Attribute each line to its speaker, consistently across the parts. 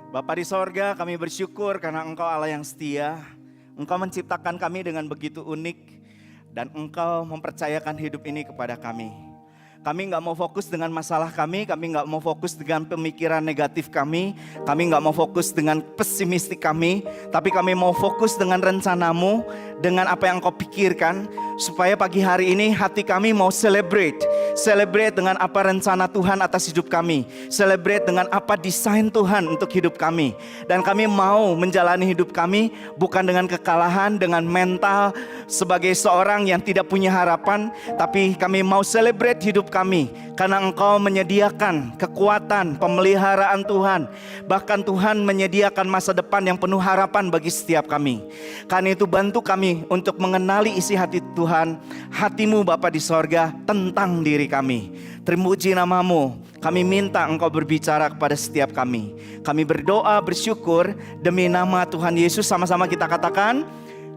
Speaker 1: Bapa di sorga, kami bersyukur karena Engkau Allah yang setia. Engkau menciptakan kami dengan begitu unik dan Engkau mempercayakan hidup ini kepada kami. Kami nggak mau fokus dengan masalah kami nggak mau fokus dengan pemikiran negatif kami nggak mau fokus dengan pesimistik kami, tapi kami mau fokus dengan rencanamu, dengan apa yang Engkau pikirkan, supaya pagi hari ini hati kami mau celebrate dengan apa rencana Tuhan atas hidup kami, celebrate dengan apa desain Tuhan untuk hidup kami. Dan kami mau menjalani hidup kami bukan dengan kekalahan, dengan mental sebagai seorang yang tidak punya harapan, tapi kami mau celebrate hidup kami karena Engkau menyediakan kekuatan, pemeliharaan Tuhan. Bahkan Tuhan menyediakan masa depan yang penuh harapan bagi setiap kami. Karena itu bantu kami untuk mengenali isi hati Tuhan, hatimu Bapa di sorga tentang diri kami. Terpuji namamu. Kami minta Engkau berbicara kepada setiap kami. Kami berdoa bersyukur demi nama Tuhan Yesus. Sama-sama kita katakan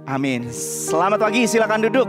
Speaker 1: amin. Selamat pagi, silakan duduk.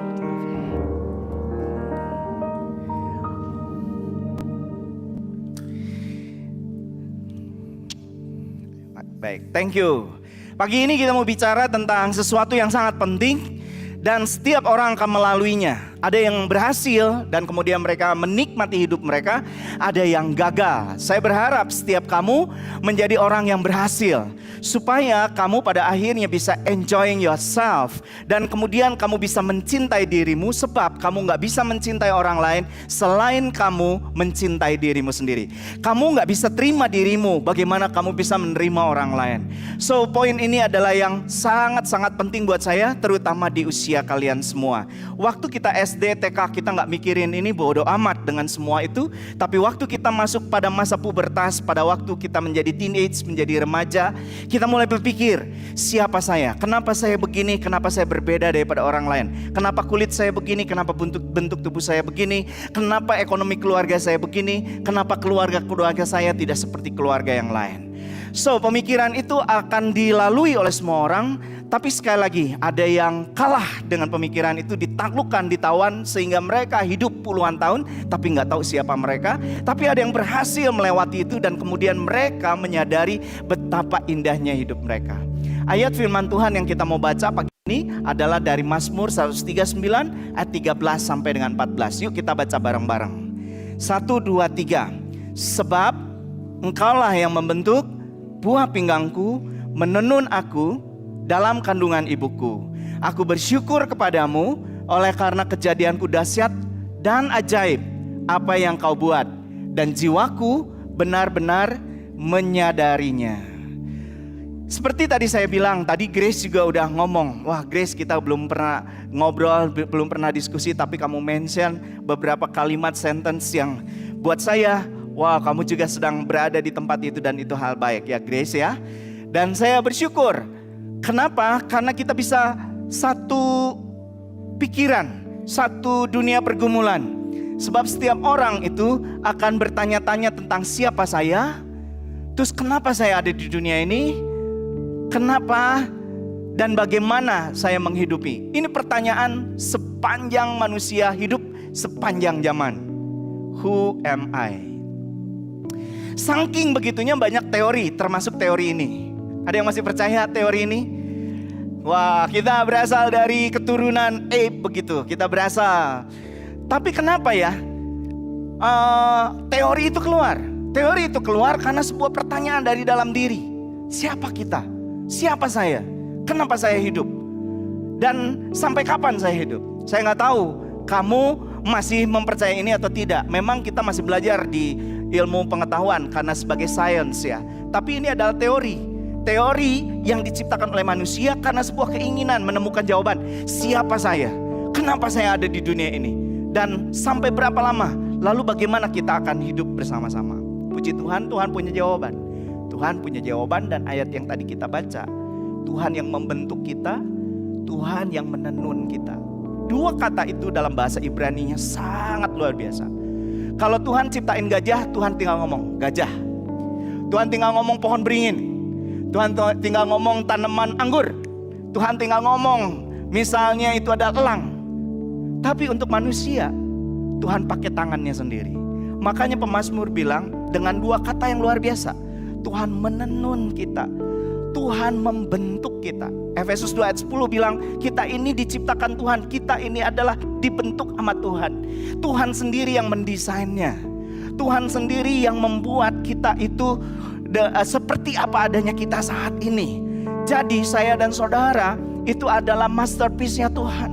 Speaker 1: Baik, thank you. Pagi ini kita mau bicara tentang sesuatu yang sangat penting dan setiap orang akan melaluinya. Ada yang berhasil dan kemudian mereka menikmati hidup mereka, ada yang gagal. Saya berharap setiap kamu menjadi orang yang berhasil, supaya kamu pada akhirnya bisa enjoying yourself. Dan kemudian kamu bisa mencintai dirimu, sebab kamu gak bisa mencintai orang lain selain kamu mencintai dirimu sendiri. Kamu gak bisa terima dirimu, bagaimana kamu bisa menerima orang lain. So poin ini adalah yang sangat-sangat penting buat saya, terutama di usia kalian semua. Waktu kita SD, TK kita gak mikirin ini, bodo amat dengan semua itu. Tapi waktu kita masuk pada masa pubertas, pada waktu kita menjadi teenage, menjadi remaja, kita mulai berpikir, siapa saya? Kenapa saya begini? Kenapa saya berbeda daripada orang lain? Kenapa kulit saya begini? Kenapa bentuk tubuh saya begini? Kenapa ekonomi keluarga saya begini? Kenapa keluarga saya tidak seperti keluarga yang lain? So, pemikiran itu akan dilalui oleh semua orang. Tapi sekali lagi, ada yang kalah dengan pemikiran itu, ditaklukkan, ditawan, sehingga mereka hidup puluhan tahun tapi gak tahu siapa mereka. Tapi ada yang berhasil melewati itu dan kemudian mereka menyadari betapa indahnya hidup mereka. Ayat firman Tuhan yang kita mau baca pagi ini adalah dari Mazmur 139 ayat 13 sampai dengan 14. Yuk kita baca bareng-bareng. 1, 2, 3. Sebab Engkaulah yang membentuk buah pinggangku, menenun aku dalam kandungan ibuku. Aku bersyukur kepadamu oleh karena kejadianku dahsyat dan ajaib apa yang kau buat, dan jiwaku benar-benar menyadarinya. Seperti tadi saya bilang, tadi Grace juga udah ngomong. Wah Grace, kita belum pernah ngobrol, belum pernah diskusi, tapi kamu mention beberapa kalimat sentence yang buat saya, wah kamu juga sedang berada di tempat itu dan itu hal baik ya Grace ya. Dan saya bersyukur. Kenapa? Karena kita bisa satu pikiran, satu dunia pergumulan. Sebab setiap orang itu akan bertanya-tanya tentang siapa saya, terus kenapa saya ada di dunia ini, kenapa dan bagaimana saya menghidupi. Ini pertanyaan sepanjang manusia hidup, sepanjang zaman. Who am I? Saking begitunya banyak teori, termasuk teori ini. Ada yang masih percaya teori ini? Wah, kita berasal dari keturunan ape begitu. Kita berasal. Tapi kenapa ya? Teori itu keluar. Teori itu keluar karena sebuah pertanyaan dari dalam diri. Siapa kita? Siapa saya? Kenapa saya hidup? Dan sampai kapan saya hidup? Saya nggak tahu kamu masih mempercayai ini atau tidak. Memang kita masih belajar di ilmu pengetahuan karena sebagai sains ya. Tapi ini adalah teori. Teori yang diciptakan oleh manusia karena sebuah keinginan menemukan jawaban. Siapa saya? Kenapa saya ada di dunia ini? Dan sampai berapa lama? Lalu bagaimana kita akan hidup bersama-sama? Puji Tuhan, Tuhan punya jawaban. Tuhan punya jawaban dan ayat yang tadi kita baca. Tuhan yang membentuk kita, Tuhan yang menenun kita. Dua kata itu dalam bahasa Ibrani-nya sangat luar biasa. Kalau Tuhan ciptain gajah, Tuhan tinggal ngomong gajah. Tuhan tinggal ngomong pohon beringin. Tuhan tinggal ngomong tanaman anggur. Tuhan tinggal ngomong misalnya itu ada elang. Tapi untuk manusia, Tuhan pakai tangannya sendiri. Makanya pemazmur bilang dengan dua kata yang luar biasa. Tuhan menenun kita, Tuhan membentuk kita. Efesus 2 ayat 10 bilang, kita ini diciptakan Tuhan, kita ini adalah dibentuk sama Tuhan. Tuhan sendiri yang mendesainnya, Tuhan sendiri yang membuat kita itu seperti apa adanya kita saat ini. Jadi saya dan saudara itu adalah masterpiece-nya Tuhan.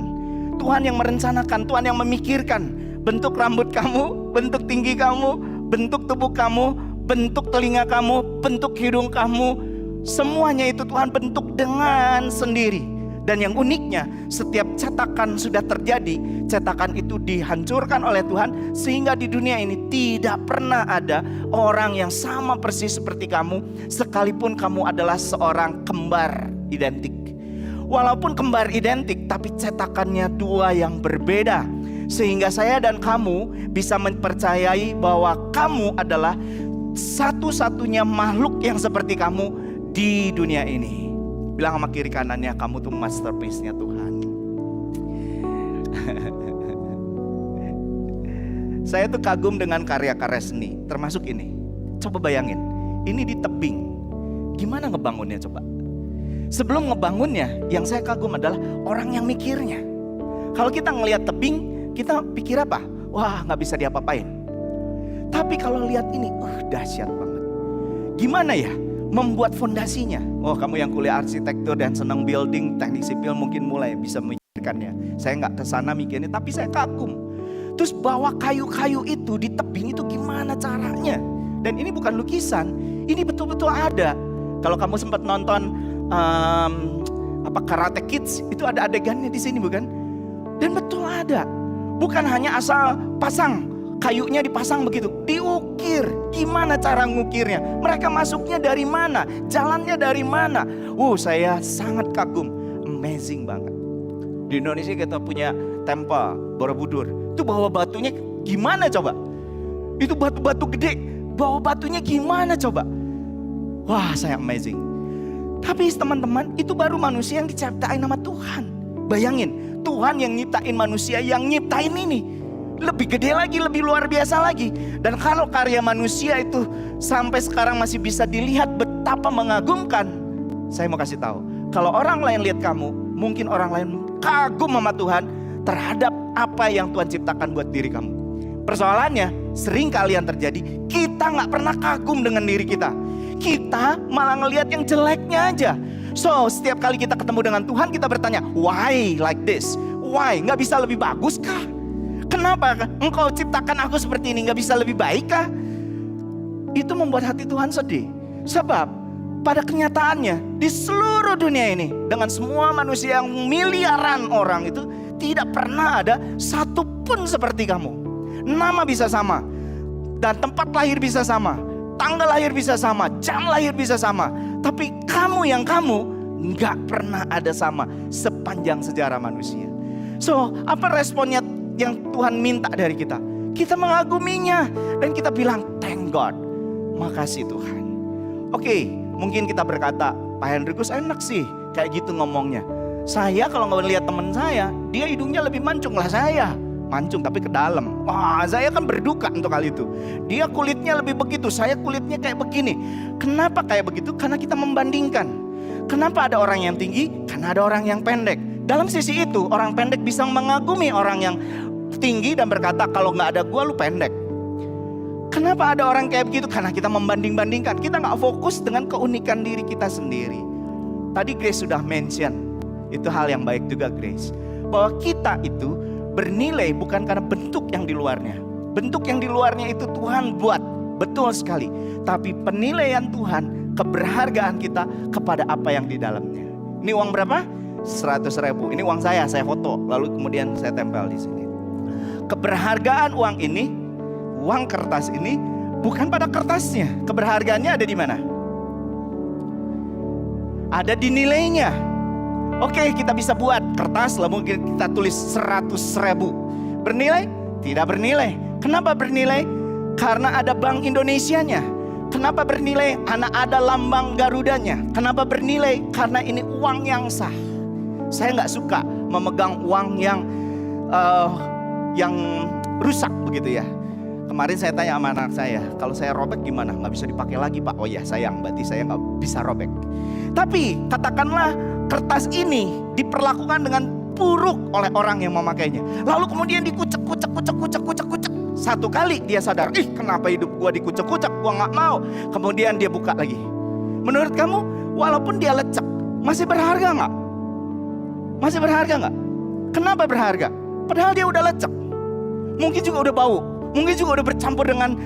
Speaker 1: Tuhan yang merencanakan, Tuhan yang memikirkan bentuk rambut kamu, bentuk tinggi kamu, bentuk tubuh kamu, bentuk telinga kamu, bentuk hidung kamu. Semuanya itu Tuhan bentuk dengan sendiri. Dan yang uniknya, setiap cetakan sudah terjadi, cetakan itu dihancurkan oleh Tuhan, sehingga di dunia ini tidak pernah ada orang yang sama persis seperti kamu, sekalipun kamu adalah seorang kembar identik. Walaupun kembar identik, tapi cetakannya dua yang berbeda, sehingga saya dan kamu bisa mempercayai bahwa kamu adalah satu-satunya makhluk yang seperti kamu di dunia ini. Bilang sama kiri kanannya, kamu tuh masterpiece-nya Tuhan. Saya tuh kagum dengan karya-karya seni, termasuk ini. Coba bayangin, ini di tebing. Gimana ngebangunnya coba? Sebelum ngebangunnya, yang saya kagum adalah orang yang mikirnya. Kalau kita ngelihat tebing, kita pikir apa? Wah, nggak bisa diapa-apain. Tapi kalau lihat ini, dahsyat banget. Gimana ya membuat fondasinya? Oh, kamu yang kuliah arsitektur dan senang building, teknik sipil mungkin mulai bisa memikirkannya. Saya nggak kesana mikirnya, tapi saya kagum. Terus bawa kayu-kayu itu di tebing itu gimana caranya? Dan ini bukan lukisan, ini betul-betul ada. Kalau kamu sempat nonton Karate Kids, itu ada adegannya di sini bukan? Dan betul ada. Bukan hanya asal pasang, kayunya dipasang begitu, diukir. Gimana cara ngukirnya? Mereka masuknya dari mana? Jalannya dari mana? Saya sangat kagum, amazing banget. Di Indonesia kita punya temple Borobudur. Itu bawa batunya gimana coba? Itu batu-batu gede, bawa batunya gimana coba? Wah, saya amazing. Tapi teman-teman, itu baru manusia yang diciptain sama Tuhan. Bayangin, Tuhan yang nyiptain manusia, yang nyiptain ini lebih gede lagi, lebih luar biasa lagi. Dan kalau karya manusia itu sampai sekarang masih bisa dilihat betapa mengagumkan, saya mau kasih tahu, kalau orang lain lihat kamu, mungkin orang lain kagum sama Tuhan terhadap apa yang Tuhan ciptakan buat diri kamu. Persoalannya, sering kali yang terjadi, kita gak pernah kagum dengan diri kita. Kita malah ngelihat yang jeleknya aja. So, setiap kali kita ketemu dengan Tuhan, kita bertanya, why like this? Why? Gak bisa lebih bagus kah? Kenapa engkau ciptakan aku seperti ini? Gak bisa lebih baik kah? Itu membuat hati Tuhan sedih. Sebab pada kenyataannya di seluruh dunia ini, dengan semua manusia yang miliaran orang itu, tidak pernah ada satupun seperti kamu. Nama bisa sama, dan tempat lahir bisa sama, tanggal lahir bisa sama, jam lahir bisa sama. Tapi kamu gak pernah ada sama sepanjang sejarah manusia. So, apa responnya yang Tuhan minta dari kita? Kita mengaguminya dan kita bilang, thank God, makasih Tuhan. Oke, mungkin kita berkata, Pak Hendrikus enak sih kayak gitu ngomongnya. Saya kalau ngelihat teman saya, dia hidungnya lebih mancung lah saya. Mancung tapi ke dalam. Wah, saya kan berduka untuk hal itu. Dia kulitnya lebih begitu, saya kulitnya kayak begini. Kenapa kayak begitu? Karena kita membandingkan. Kenapa ada orang yang tinggi? Karena ada orang yang pendek. Dalam sisi itu, orang pendek bisa mengagumi orang yang tinggi dan berkata, kalau gak ada gua lu pendek. Kenapa ada orang kayak begitu? Karena kita membanding-bandingkan. Kita gak fokus dengan keunikan diri kita sendiri. Tadi Grace sudah mention, itu hal yang baik juga Grace, bahwa kita itu bernilai bukan karena bentuk yang di luarnya. Bentuk yang di luarnya itu Tuhan buat, betul sekali. Tapi penilaian Tuhan, keberhargaan kita kepada apa yang di dalamnya. Ini uang berapa? 100.000. Ini uang saya foto, lalu kemudian saya tempel di sini. Keberhargaan uang ini, uang kertas ini, bukan pada kertasnya. Keberhargaannya ada di mana? Ada di nilainya. Oke, kita bisa buat kertas, lalu kita tulis 100.000. Bernilai? Tidak bernilai. Kenapa bernilai? Karena ada Bank Indonesianya. Kenapa bernilai? Karena ada lambang Garudanya. Kenapa bernilai? Karena ini uang yang sah. Saya nggak suka memegang uang yang rusak begitu ya. Kemarin saya tanya sama anak saya, kalau saya robek gimana? Nggak bisa dipakai lagi Pak. Oh ya sayang, berarti saya nggak bisa robek. Tapi katakanlah kertas ini diperlakukan dengan buruk oleh orang yang memakainya. Lalu kemudian dikucek. Satu kali dia sadar, kenapa hidup gua dikucek-kucek, gua nggak mau. Kemudian dia buka lagi. Menurut kamu, walaupun dia lecek, masih berharga nggak? Masih berharga nggak? Kenapa berharga? Padahal dia udah lecek. Mungkin juga udah bau. Mungkin juga udah bercampur dengan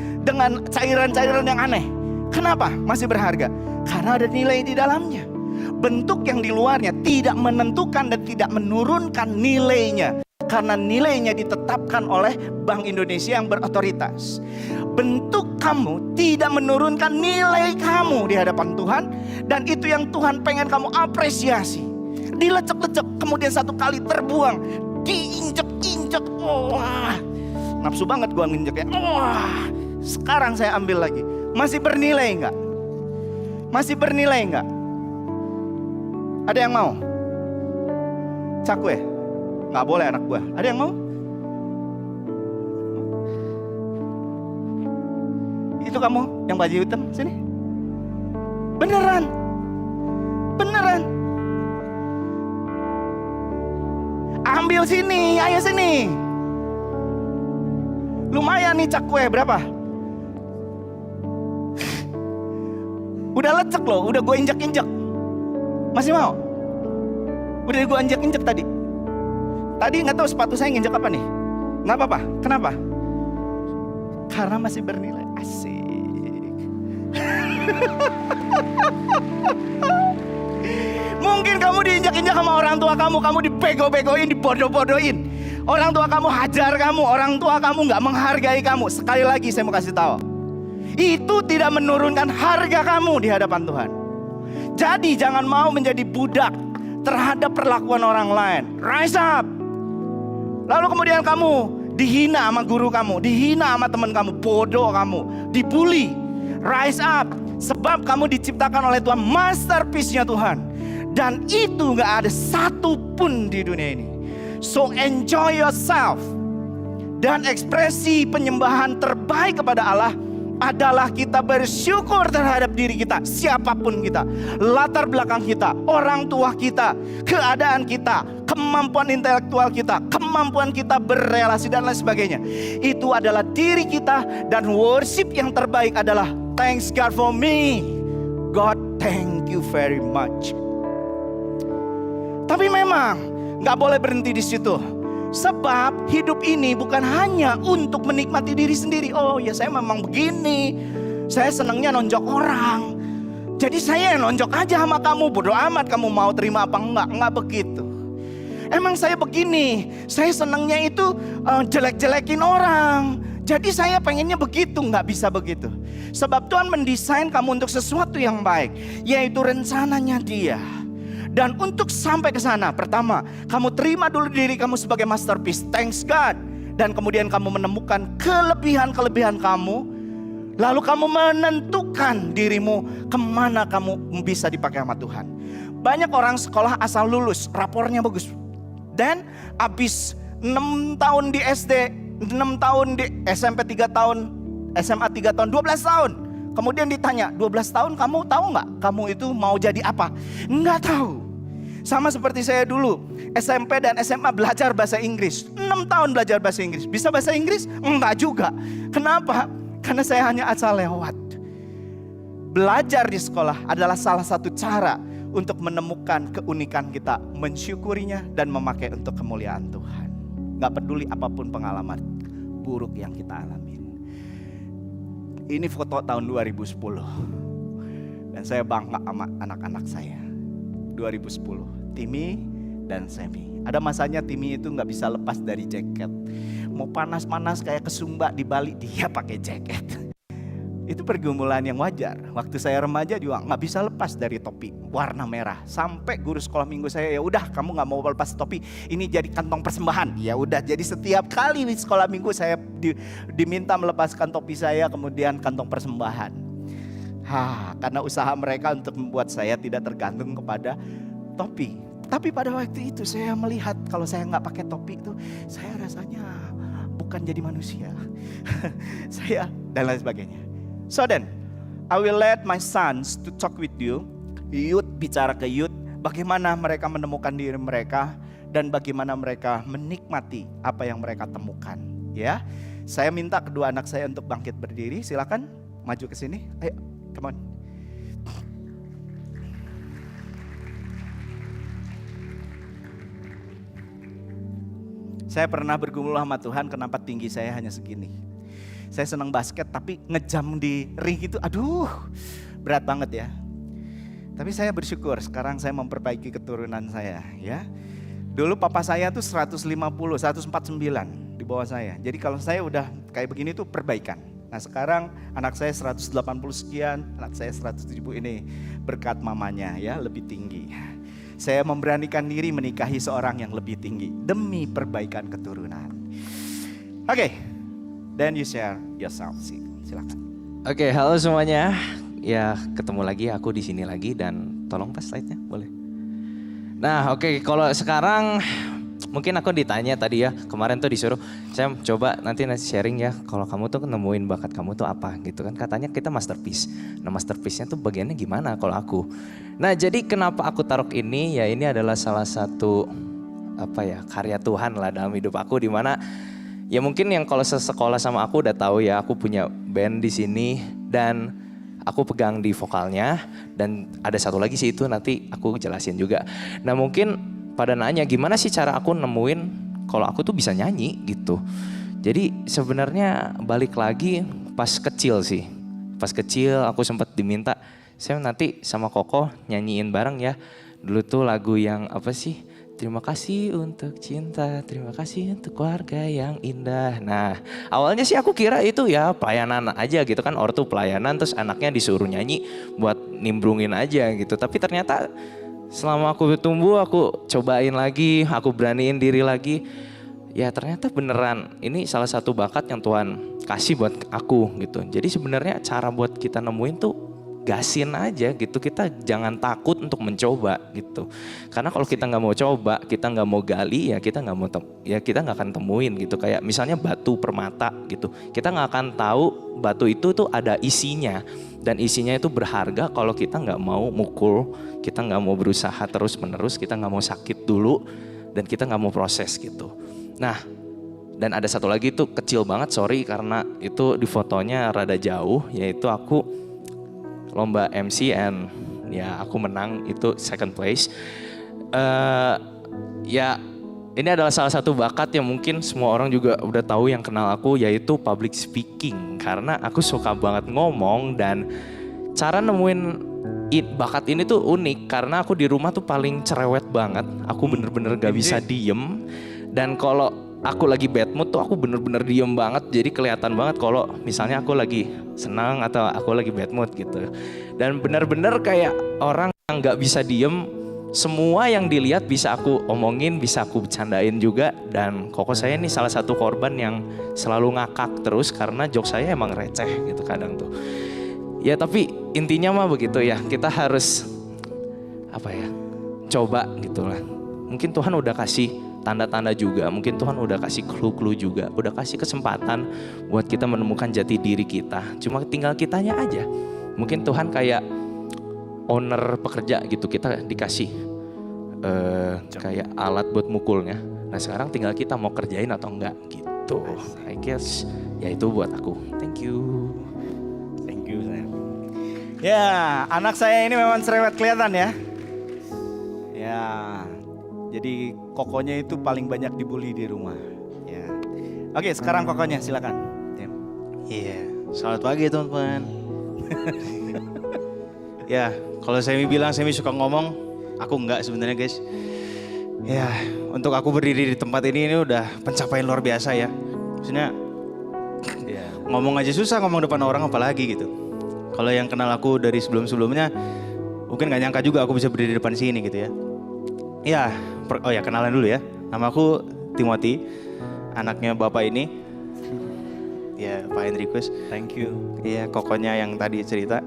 Speaker 1: cairan-cairan yang aneh. Kenapa masih berharga? Karena ada nilai di dalamnya. Bentuk yang di luarnya tidak menentukan dan tidak menurunkan nilainya. Karena nilainya ditetapkan oleh Bank Indonesia yang berotoritas. Bentuk kamu tidak menurunkan nilai kamu di hadapan Tuhan. Dan itu yang Tuhan pengen kamu apresiasi. Dilecek-lecek, kemudian satu kali terbuang. Diinjek-injek. Wah, nafsu banget gua nginjeknya. Wah, sekarang saya ambil lagi. Masih bernilai enggak? Masih bernilai enggak? Ada yang mau? Cakwe? Nggak boleh anak gua. Ada yang mau? Itu kamu yang baju hitam, sini. Beneran? Beneran? Ambil sini, ayo sini. Lumayan nih cakwe, berapa? Udah lecek loh, udah gue injek-injek. Masih mau? Udah gue injek-injek tadi. Tadi nggak tahu sepatu saya nginjek apa nih. Nggak apa-apa. Kenapa? Karena masih bernilai. Asik. Mungkin kamu diinjak-injak sama orang tua kamu dibego-begoin, dibodoh-bodohin. Orang tua kamu hajar kamu, orang tua kamu nggak menghargai kamu. Sekali lagi saya mau kasih tahu, itu tidak menurunkan harga kamu di hadapan Tuhan. Jadi jangan mau menjadi budak terhadap perlakuan orang lain. Rise up. Lalu kemudian kamu dihina sama guru kamu, dihina sama teman kamu, bodoh kamu, dibully. Rise up. Sebab kamu diciptakan oleh Tuhan, masterpiece-nya Tuhan. Dan itu gak ada satu pun di dunia ini. So enjoy yourself. Dan ekspresi penyembahan terbaik kepada Allah adalah kita bersyukur terhadap diri kita, siapapun kita, latar belakang kita, orang tua kita, keadaan kita, kemampuan intelektual kita, kemampuan kita berrelasi dan lain sebagainya. Itu adalah diri kita, dan worship yang terbaik adalah thanks God for me. God, thank you very much. Tapi memang gak boleh berhenti di situ. Sebab hidup ini bukan hanya untuk menikmati diri sendiri. Oh ya saya memang begini, saya senangnya nonjok orang, jadi saya nonjok aja sama kamu, bodo amat kamu mau terima apa enggak. Enggak begitu. Emang saya begini, saya senangnya itu jelek-jelekin orang, jadi saya pengennya begitu. Enggak bisa begitu. Sebab Tuhan mendesain kamu untuk sesuatu yang baik, yaitu rencananya Dia. Dan untuk sampai ke sana, pertama, kamu terima dulu diri kamu sebagai masterpiece. Thanks God. Dan kemudian kamu menemukan kelebihan-kelebihan kamu. Lalu kamu menentukan dirimu kemana kamu bisa dipakai sama Tuhan. Banyak orang sekolah asal lulus, rapornya bagus. Dan habis 6 tahun di SD, 6 tahun di SMP 3 tahun, SMA 3 tahun, 12 tahun. Kemudian ditanya, 12 tahun kamu tahu nggak kamu itu mau jadi apa? Nggak tahu. Sama seperti saya dulu, SMP dan SMA belajar bahasa Inggris. 6 tahun belajar bahasa Inggris. Bisa bahasa Inggris? Enggak juga. Kenapa? Karena saya hanya asal lewat. Belajar di sekolah adalah salah satu cara untuk menemukan keunikan kita, mensyukurinya dan memakai untuk kemuliaan Tuhan. Gak peduli apapun pengalaman buruk yang kita alami. Ini foto tahun 2010. Dan saya bangga sama anak-anak saya. 2010, Timmy dan Semi. Ada masanya Timmy itu gak bisa lepas dari jaket. Mau panas-panas kayak ke Sumba di Bali, dia pakai jaket. Itu pergumulan yang wajar. Waktu saya remaja juga gak bisa lepas dari topi warna merah. Sampai guru sekolah minggu saya, ya udah kamu gak mau lepas topi, ini jadi kantong persembahan. Ya udah, jadi setiap kali di sekolah minggu saya diminta melepaskan topi saya, kemudian kantong persembahan. Karena usaha mereka untuk membuat saya tidak tergantung kepada topi. Tapi pada waktu itu saya melihat kalau saya nggak pakai topi itu, saya rasanya bukan jadi manusia. Saya dan lain sebagainya. So then, I will let my sons to talk with you. Youth bicara ke youth, bagaimana mereka menemukan diri mereka dan bagaimana mereka menikmati apa yang mereka temukan. Ya, saya minta kedua anak saya untuk bangkit berdiri. Silakan maju ke sini. Ayo, come on. Saya pernah bergumul sama Tuhan, kenapa tinggi saya hanya segini. Saya senang basket tapi ngejam di ring itu, aduh berat banget ya. Tapi saya bersyukur sekarang saya memperbaiki keturunan saya ya. Dulu papa saya tuh 150, 149 di bawah saya. Jadi kalau saya udah kayak begini tuh perbaikan. Nah sekarang anak saya 180 sekian, anak saya 170 ini berkat mamanya ya, lebih tinggi. Saya memberanikan diri menikahi seorang yang lebih tinggi demi perbaikan keturunan. Oke, then you share yourself sih, silakan.
Speaker 2: Oke, halo semuanya. Ya, ketemu lagi aku di sini lagi dan tolong pas slide-nya, boleh. Nah, oke, kalau sekarang mungkin aku ditanya tadi ya, kemarin tuh disuruh saya coba nanti sharing ya, kalau kamu tuh nemuin bakat kamu tuh apa gitu kan, katanya kita masterpiece. Nah, masterpiece-nya tuh bagiannya gimana kalau aku? Nah, jadi kenapa aku taruh ini ya, ini adalah salah satu karya Tuhan lah dalam hidup aku, di mana ya mungkin yang kalau sesekolah sama aku udah tahu ya, aku punya band di sini dan aku pegang di vokalnya, dan ada satu lagi sih itu nanti aku jelasin juga. Nah, mungkin pada nanya gimana sih cara aku nemuin kalau aku tuh bisa nyanyi gitu. Jadi sebenarnya balik lagi pas kecil sih. Pas kecil aku sempat diminta, saya nanti sama Koko nyanyiin bareng ya. Dulu tuh lagu yang apa sih? Terima kasih untuk cinta, terima kasih untuk keluarga yang indah. Nah, awalnya sih aku kira itu ya pelayanan aja gitu kan, ortu pelayanan terus anaknya disuruh nyanyi buat nimbrungin aja gitu. Tapi ternyata selama aku tumbuh, aku cobain lagi, aku beraniin diri lagi. Ya ternyata beneran ini salah satu bakat yang Tuhan kasih buat aku gitu. Jadi sebenarnya cara buat kita nemuin tuh gasin aja gitu, kita jangan takut untuk mencoba gitu. Karena kalau kita nggak mau coba, kita nggak mau gali, ya kita nggak akan temuin gitu. Kayak misalnya batu permata gitu, kita nggak akan tahu batu itu tuh ada isinya, dan isinya itu berharga kalau kita nggak mau mukul, kita nggak mau berusaha terus menerus, kita nggak mau sakit dulu, dan kita nggak mau proses gitu. Nah, dan ada satu lagi tuh kecil banget, sorry karena itu di fotonya rada jauh, yaitu aku lomba MC and ya aku menang itu second place. Ya ini adalah salah satu bakat yang mungkin semua orang juga udah tahu yang kenal aku, yaitu public speaking. Karena aku suka banget ngomong, dan cara nemuin bakat ini tuh unik karena aku di rumah tuh paling cerewet banget. Aku bener-bener gak bisa diem, dan kalau aku lagi bad mood tuh aku bener-bener diem banget. Jadi kelihatan banget kalau misalnya aku lagi senang atau aku lagi bad mood gitu. Dan bener-bener kayak orang yang gak bisa diem, semua yang dilihat bisa aku omongin, bisa aku bercandain juga. Dan Koko saya ini salah satu korban yang selalu ngakak terus karena jokes saya emang receh gitu kadang tuh. Ya tapi intinya mah begitu ya, kita harus coba gitu lah. Mungkin Tuhan udah kasih tanda-tanda juga, mungkin Tuhan udah kasih clue-clue juga, udah kasih kesempatan buat kita menemukan jati diri kita. Cuma tinggal kitanya aja. Mungkin Tuhan kayak owner pekerja gitu, kita dikasih kayak alat buat mukulnya. Nah sekarang tinggal kita mau kerjain atau enggak gitu. I guess ya itu buat aku. Thank you.
Speaker 1: Thank you. Ya, anak saya ini memang cerewet kelihatan ya. Ya. Jadi Kokonya itu paling banyak dibully di rumah. Ya. Oke, sekarang Kokonya silakan.
Speaker 3: Iya, selamat pagi teman-teman. Ya, kalau Semi bilang Semi suka ngomong, aku enggak sebenarnya guys. Ya, untuk aku berdiri di tempat ini udah pencapaian luar biasa ya. Maksudnya ngomong aja susah, ngomong depan orang apalagi gitu. Kalau yang kenal aku dari sebelum-sebelumnya, mungkin gak nyangka juga aku bisa berdiri di depan sini gitu ya. Ya, kenalan dulu ya. Nama aku Timothy, anaknya bapak ini. Ya, Pak Hendrikus.
Speaker 1: Thank you.
Speaker 3: Iya, Kokonya yang tadi cerita.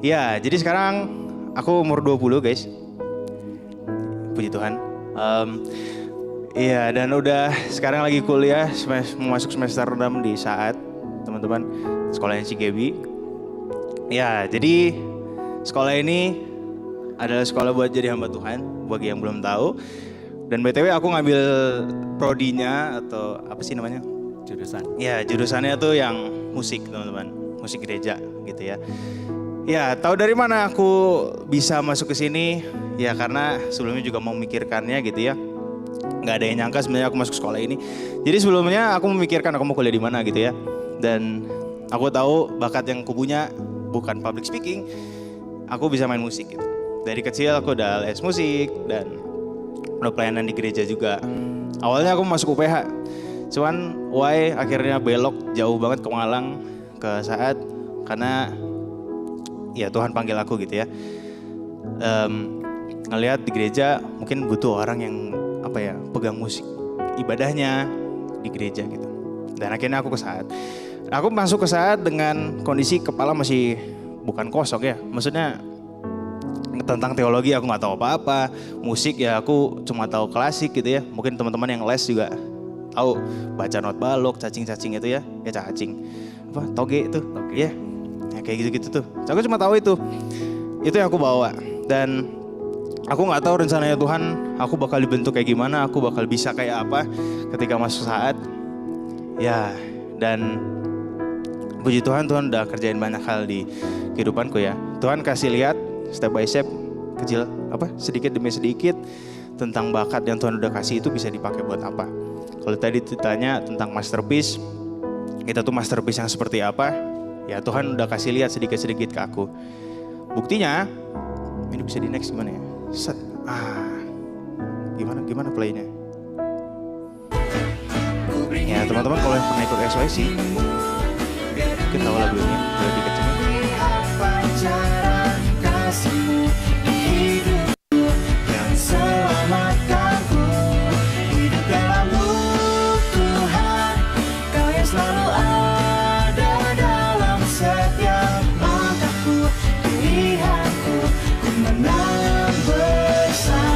Speaker 3: Ya, jadi sekarang aku umur 20 guys. Puji Tuhan. Iya, dan udah sekarang lagi kuliah, mau masuk semester 6 di saat teman-teman sekolahnya Cigebi. Ya, jadi sekolah ini adalah sekolah buat jadi hamba Tuhan, bagi yang belum tahu. Dan BTW aku ngambil prodinya atau apa sih namanya?
Speaker 2: Jurusan.
Speaker 3: Ya, jurusannya tuh yang musik, teman-teman. Musik gereja gitu ya. Ya, tahu dari mana aku bisa masuk ke sini? Ya karena sebelumnya juga mau memikirkannya gitu ya. Nggak ada yang nyangka sebenarnya aku masuk sekolah ini. Jadi sebelumnya aku memikirkan aku mau kuliah di mana gitu ya. Dan aku tahu bakat yang aku punya bukan public speaking. Aku bisa main musik gitu. Dari kecil aku udah les musik dan udah pelayanan di gereja juga. Awalnya aku masuk UPH. Cuman why akhirnya belok jauh banget ke Malang ke saat karena ya Tuhan panggil aku gitu ya. Ngelihat di gereja mungkin butuh orang yang apa ya pegang musik ibadahnya di gereja gitu. Dan akhirnya aku ke saat. Aku masuk ke saat dengan kondisi kepala masih bukan kosong ya. Maksudnya tentang teologi aku nggak tahu apa-apa. Musik ya aku cuma tahu klasik gitu ya. Mungkin teman-teman yang les juga tahu baca not balok, cacing-cacing itu ya. Ya cacing. Apa? Toge itu. Ya. Ya kayak gitu-gitu tuh. Aku cuma tahu itu. Itu yang aku bawa. Dan aku nggak tahu rencananya Tuhan, aku bakal dibentuk kayak gimana, aku bakal bisa kayak apa ketika masuk saat. Ya, dan puji Tuhan, Tuhan udah kerjain banyak hal di kehidupanku ya. Tuhan kasih lihat step by step, kecil apa sedikit demi sedikit tentang bakat yang Tuhan udah kasih itu bisa dipakai buat apa. Kalau tadi ditanya tentang masterpiece, kita tuh masterpiece yang seperti apa? Ya Tuhan udah kasih lihat sedikit-sedikit ke aku. Buktinya, ini bisa di next gimana ya? Set. Gimana playnya? Ya teman-teman kalau yang pernah ikut SYC mungkin tahu lagu ini, boleh dikecengin. Yang selamatkanku hidup dalam-Mu Tuhan, Kau yang selalu ada dalam setiap langkahku, pilihanku, ku menang bersamamu.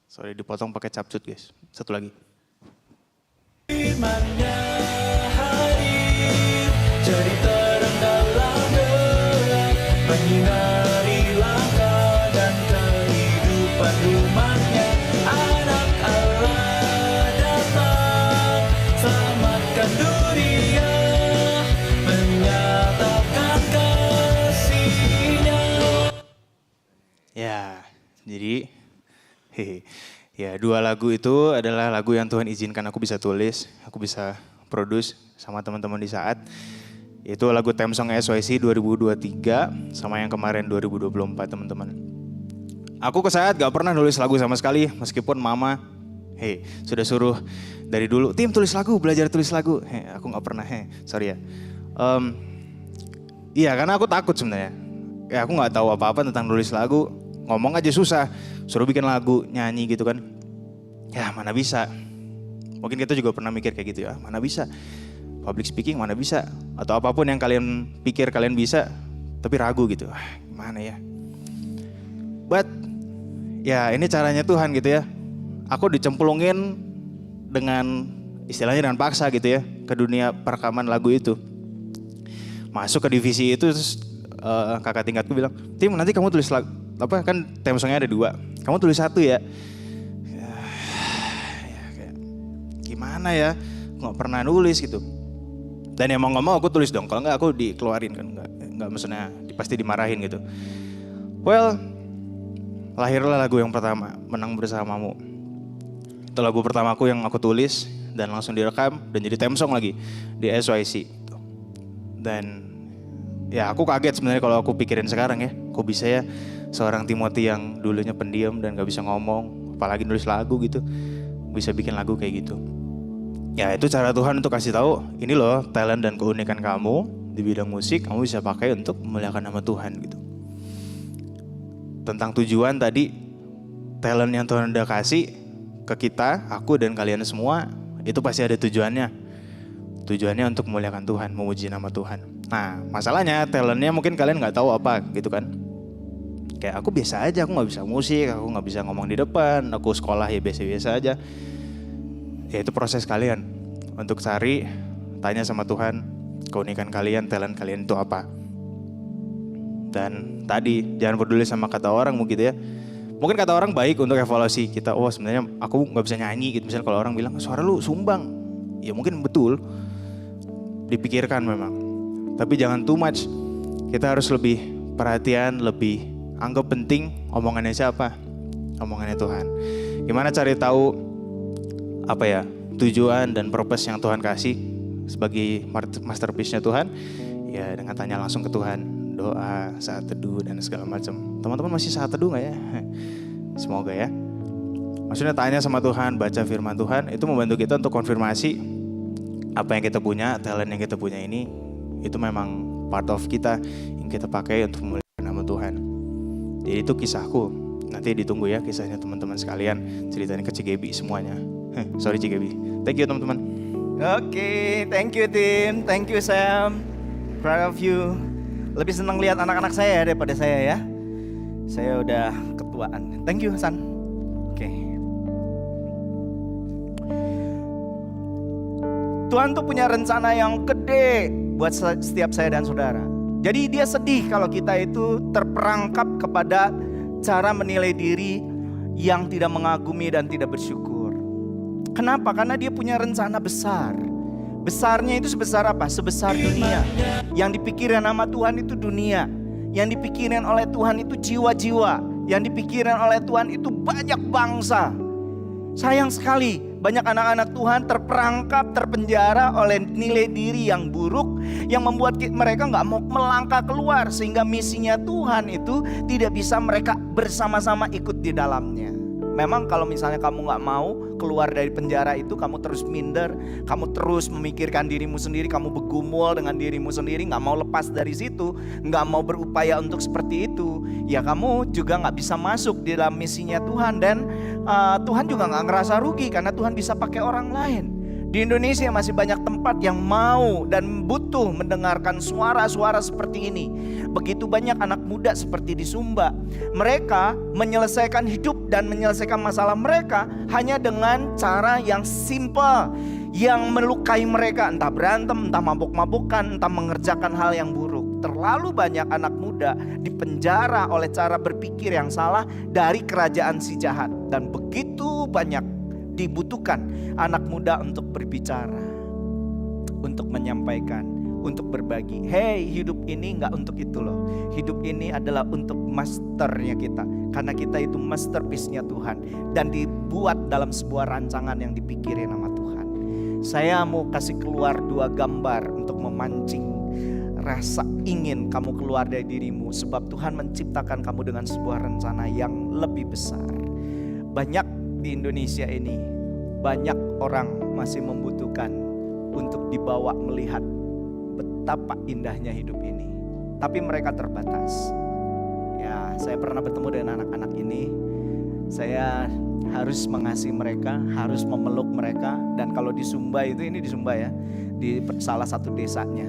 Speaker 3: Sorry dipotong pakai capcut guys. Satu lagi. Firman-Nya hadir, jadi terang dalam gelap, menyinari langkah dan kehidupan umat-Nya. Anak Allah datang, selamatkan dunia, menyatakan kasih-Nya. Ya, jadi ya dua lagu itu adalah lagu yang Tuhan izinkan aku bisa tulis, aku bisa produce sama teman-teman di saat. Itu lagu theme song SYC 2023 sama yang kemarin 2024 teman-teman. Aku ke saat gak pernah nulis lagu sama sekali meskipun mama sudah suruh dari dulu, Tim tulis lagu, belajar tulis lagu. Aku gak pernah, sorry ya. Iya karena aku takut sebenarnya. Ya aku gak tahu apa-apa tentang nulis lagu. Ngomong aja susah, suruh bikin lagu, nyanyi gitu kan. Ya mana bisa. Mungkin kita juga pernah mikir kayak gitu ya, mana bisa. Public speaking mana bisa. Atau apapun yang kalian pikir kalian bisa, tapi ragu gitu. Gimana ya. But, ya ini caranya Tuhan gitu ya. Aku dicemplungin dengan, istilahnya dengan paksa gitu ya, ke dunia perekaman lagu itu. Masuk ke divisi itu, terus kakak tingkatku bilang, Tim nanti kamu tulis lagu. Apa kan theme songnya ada 2, kamu tulis 1 ya. Ya kayak gimana ya, nggak pernah nulis gitu. Dan emang nggak mau aku tulis dong, kalau nggak aku dikeluarin kan, nggak maksudnya pasti dimarahin gitu. Well, lahirlah lagu yang pertama, Menang Bersamamu. Itu lagu pertamaku yang aku tulis dan langsung direkam dan jadi theme song lagi di SYC. Dan ya aku kaget sebenarnya kalau aku pikirin sekarang ya, kok bisa ya seorang Timothy yang dulunya pendiam dan gak bisa ngomong, apalagi nulis lagu gitu, bisa bikin lagu kayak gitu. Ya itu cara Tuhan untuk kasih tahu, ini loh talent dan keunikan kamu di bidang musik, kamu bisa pakai untuk memuliakan nama Tuhan gitu. Tentang tujuan tadi, talent yang Tuhan udah kasih ke kita, aku dan kalian semua, itu pasti ada tujuannya. Tujuannya untuk memuliakan Tuhan, memuji nama Tuhan. Nah masalahnya talentnya mungkin kalian gak tahu apa gitu kan. Kayak aku biasa aja, aku nggak bisa musik, aku nggak bisa ngomong di depan, aku sekolah ya biasa-biasa aja. Ya itu proses kalian untuk cari, tanya sama Tuhan, keunikan kalian, talent kalian itu apa. Dan tadi jangan peduli sama kata orang mungkin ya. Mungkin kata orang baik untuk evaluasi kita. Oh sebenarnya aku nggak bisa nyanyi gitu. Misalnya kalau orang bilang suara lu sumbang, ya mungkin betul. Dipikirkan memang. Tapi jangan too much. Kita harus lebih perhatian, lebih anggap penting omongannya siapa? Omongannya Tuhan. Gimana cari tahu apa ya tujuan dan purpose yang Tuhan kasih sebagai masterpiece-nya Tuhan? Ya dengan tanya langsung ke Tuhan. Doa, saat teduh dan segala macam. Teman-teman masih saat teduh gak ya? Semoga ya. Maksudnya tanya sama Tuhan, baca firman Tuhan, itu membantu kita untuk konfirmasi apa yang kita punya, talent yang kita punya ini, itu memang part of kita yang kita pakai untuk memuliakan nama Tuhan. Jadi itu kisahku. Nanti ditunggu ya kisahnya teman-teman sekalian, ceritain ke Cigebi semuanya. Sorry Cigebi. Thank you teman-teman.
Speaker 1: Oke, thank you Tim, thank you Sam. Proud of you. Lebih senang lihat anak-anak saya daripada saya ya. Saya udah ketuaan. Thank you Hasan. Oke. Tuhan tuh punya rencana yang gede buat setiap saya dan saudara. Jadi dia sedih kalau kita itu terperangkap kepada cara menilai diri yang tidak mengagumi dan tidak bersyukur. Kenapa? Karena dia punya rencana besar. Besarnya itu sebesar apa? Sebesar dunia. Yang dipikirin nama Tuhan itu dunia. Yang dipikirin oleh Tuhan itu jiwa-jiwa. Yang dipikirin oleh Tuhan itu banyak bangsa. Sayang sekali banyak anak-anak Tuhan terperangkap, terpenjara oleh nilai diri yang buruk. Yang membuat mereka gak mau melangkah keluar. Sehingga misinya Tuhan itu tidak bisa mereka bersama-sama ikut di dalamnya. Memang kalau misalnya kamu gak mau keluar dari penjara itu, kamu terus minder, kamu terus memikirkan dirimu sendiri, kamu bergumul dengan dirimu sendiri, gak mau lepas dari situ, gak mau berupaya untuk seperti itu, ya kamu juga gak bisa masuk di dalam misinya Tuhan. Dan Tuhan juga gak ngerasa rugi karena Tuhan bisa pakai orang lain. Di Indonesia masih banyak tempat yang mau dan butuh mendengarkan suara-suara seperti ini. Begitu banyak anak muda seperti di Sumba. Mereka menyelesaikan hidup dan menyelesaikan masalah mereka hanya dengan cara yang simple, yang melukai mereka, entah berantem, entah mabuk-mabukan, entah mengerjakan hal yang buruk. Terlalu banyak anak muda dipenjara oleh cara berpikir yang salah dari kerajaan si jahat. Dan begitu banyak dibutuhkan anak muda untuk berbicara, untuk menyampaikan, untuk berbagi. Hey, hidup ini gak untuk itu loh. Hidup ini adalah untuk masternya kita. Karena kita itu masterpiece-nya Tuhan. Dan dibuat dalam sebuah rancangan yang dipikirin sama Tuhan. Saya mau kasih keluar 2 gambar untuk memancing rasa ingin kamu keluar dari dirimu. Sebab Tuhan menciptakan kamu dengan sebuah rencana yang lebih besar. Banyak di Indonesia ini, banyak orang masih membutuhkan untuk dibawa melihat betapa indahnya hidup ini. Tapi mereka terbatas. Ya, saya pernah bertemu dengan anak-anak ini. Saya harus mengasihi mereka, harus memeluk mereka. Dan kalau di Sumba itu, ini di Sumba ya, di salah satu desanya,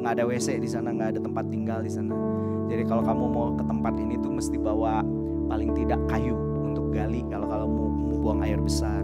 Speaker 1: nggak ada WC di sana, nggak ada tempat tinggal di sana. Jadi kalau kamu mau ke tempat ini tuh mesti bawa paling tidak kayu untuk gali. Kalau mau buang air besar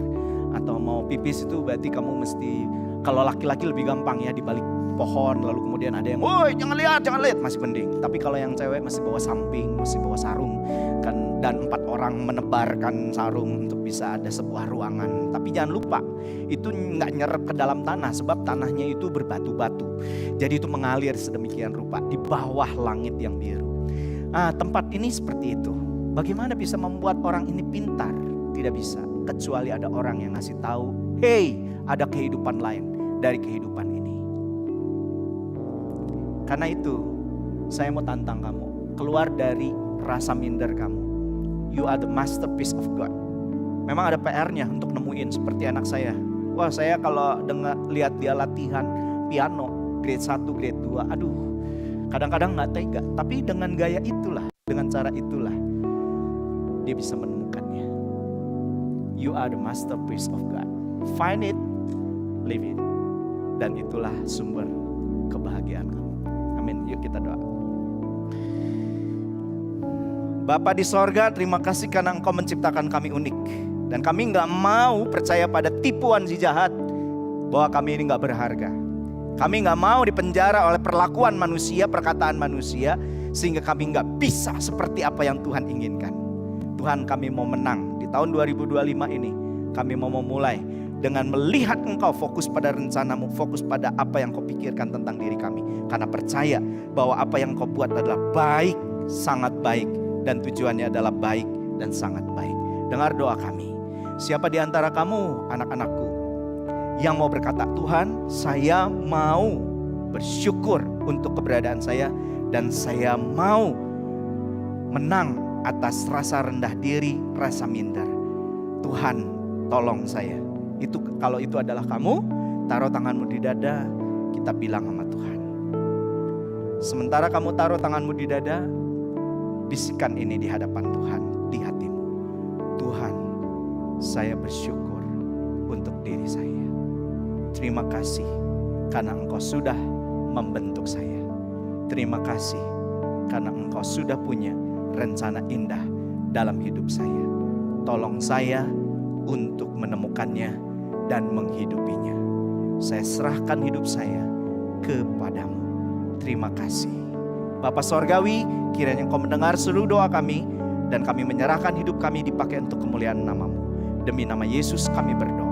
Speaker 1: atau mau pipis itu berarti kamu mesti, kalau laki-laki lebih gampang ya, di balik pohon, lalu kemudian ada yang, woi jangan lihat, masih mending. Tapi kalau yang cewek mesti bawa samping, mesti bawa sarung kan, dan 4 orang menebarkan sarung untuk bisa ada sebuah ruangan. Tapi jangan lupa, itu nggak nyerap ke dalam tanah, sebab tanahnya itu berbatu-batu. Jadi itu mengalir sedemikian rupa di bawah langit yang biru. Tempat ini seperti itu. Bagaimana bisa membuat orang ini pintar? Tidak bisa, kecuali ada orang yang ngasih tahu, hey, ada kehidupan lain dari kehidupan ini. Karena itu, saya mau tantang kamu, keluar dari rasa minder kamu. You are the masterpiece of God. Memang ada PR-nya untuk nemuin seperti anak saya. Wah, saya kalau lihat dia latihan piano, grade 1, grade 2, aduh, kadang-kadang gak tega. Tapi dengan gaya itulah, dengan cara itulah, dia bisa menemukannya. You are the masterpiece of God. Find it, live it. Dan itulah sumber kebahagiaan kamu. Amin. Yuk kita doa. Bapa di sorga, terima kasih karena Engkau menciptakan kami unik. Dan kami nggak mau percaya pada tipuan si jahat bahwa kami ini nggak berharga. Kami nggak mau dipenjara oleh perlakuan manusia, perkataan manusia, sehingga kami nggak bisa seperti apa yang Tuhan inginkan. Tuhan, kami mau menang di tahun 2025 ini. Kami mau memulai dengan melihat Engkau, fokus pada rencanamu, fokus pada apa yang Kau pikirkan tentang diri kami. Karena percaya bahwa apa yang Kau buat adalah baik, sangat baik, dan tujuannya adalah baik dan sangat baik. Dengar doa kami. Siapa di antara kamu, anak-anakku, yang mau berkata, Tuhan, saya mau bersyukur untuk keberadaan saya, dan saya mau menang atas rasa rendah diri, rasa minder. Tuhan, tolong saya. Itu kalau itu adalah kamu, taruh tanganmu di dada, kita bilang sama Tuhan. Sementara kamu taruh tanganmu di dada, bisikan ini di hadapan Tuhan, di hatimu. Tuhan, saya bersyukur untuk diri saya. Terima kasih karena Engkau sudah membentuk saya. Terima kasih karena Engkau sudah punya rencana indah dalam hidup saya. Tolong saya untuk menemukannya dan menghidupinya. Saya serahkan hidup saya kepadamu. Terima kasih. Bapa Sorgawi, kiranya Engkau mendengar seluruh doa kami, dan kami menyerahkan hidup kami dipakai untuk kemuliaan nama-Mu. Demi nama Yesus kami berdoa.